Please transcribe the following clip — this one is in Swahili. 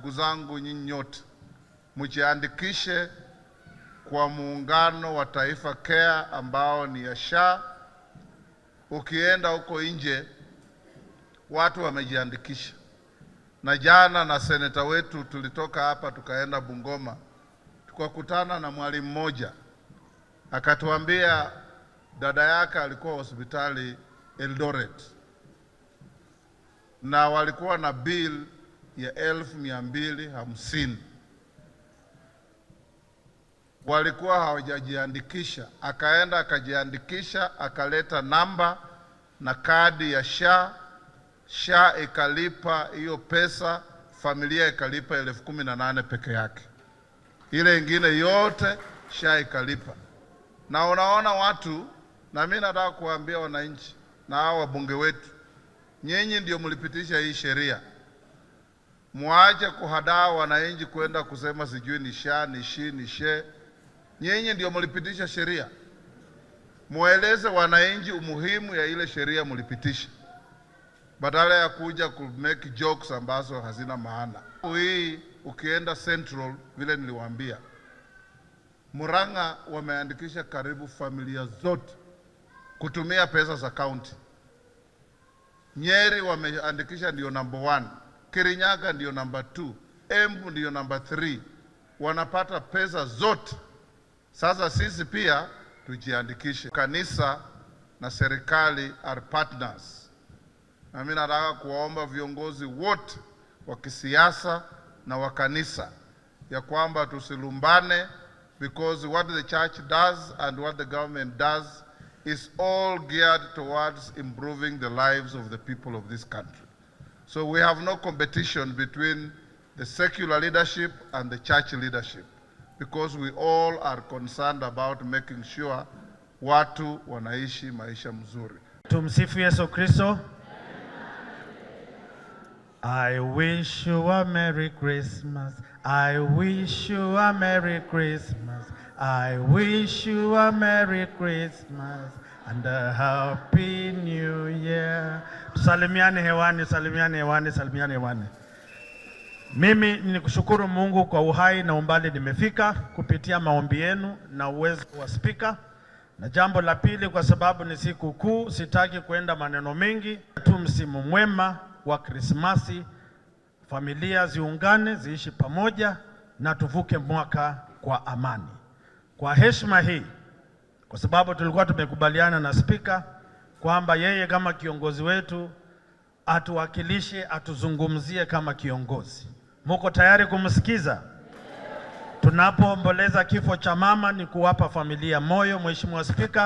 ndugu zangu nyinyi nyote mjiandikishe kwa muungano wa Taifa Care ambao ni ya SHA. Ukienda huko nje watu wamejiandikisha, na jana na seneta wetu tulitoka hapa tukaenda Bungoma, tukakutana na mwalimu mmoja akatuambia dada yake alikuwa hospitali Eldoret na walikuwa na bill ya 1250. Walikuwa hawajajiandikisha, akaenda akajiandikisha, akaleta namba na kadi ya SHA. SHA ikalipa hiyo pesa, familia ikalipa 18,000 peke yake, ile ingine yote SHA ikalipa. Na unaona watu, na mimi nataka kuambia wananchi na hao wabunge wetu, nyinyi ndio mlipitisha hii sheria. Muache kuhadaa wananchi kwenda kusema sijui ni SHA ni SHI ni SHE. Nyinyi ndio mlipitisha sheria, mueleze wananchi umuhimu ya ile sheria mlipitisha, badala ya kuja ku make jokes ambazo hazina maana. Hii ukienda Central vile niliwaambia, Murang'a wameandikisha karibu familia zote kutumia pesa za county. Nyeri wameandikisha ndio number 1, Kirinyaga ndio number 2, Embu ndio number 3. Wanapata pesa zote. Sasa sisi pia tujiandikishe. Kanisa na serikali are partners. Na mimi nataka kuwaomba viongozi wote wa kisiasa na wa kanisa ya kwamba tusilumbane, because what the church does and what the government does is all geared towards improving the lives of the people of this country. So we have no competition between the secular leadership and the church leadership, because we all are concerned about making sure watu wanaishi maisha mzuri. Tumsifu Yesu Kristo. I wish you a Merry Christmas. I wish you a Merry Christmas. I wish you a Merry Christmas and a Happy New Year. Salimiane hewani, salimiane hewani, salimiane hewani. Mimi nikushukuru Mungu kwa uhai na umbali nimefika kupitia maombi yenu na uwezo wa spika. Na jambo la pili, kwa sababu ni siku kuu, sitaki kuenda maneno mengi. Tu msimu mwema wa Krismasi, familia ziungane, ziishi pamoja na tuvuke mwaka kwa amani. Kwa heshima hii, kwa sababu tulikuwa tumekubaliana na spika kwamba yeye kama kiongozi wetu atuwakilishe, atuzungumzie kama kiongozi. Muko tayari kumsikiza? Tunapoomboleza kifo cha mama ni kuwapa familia moyo, Mheshimiwa Spika.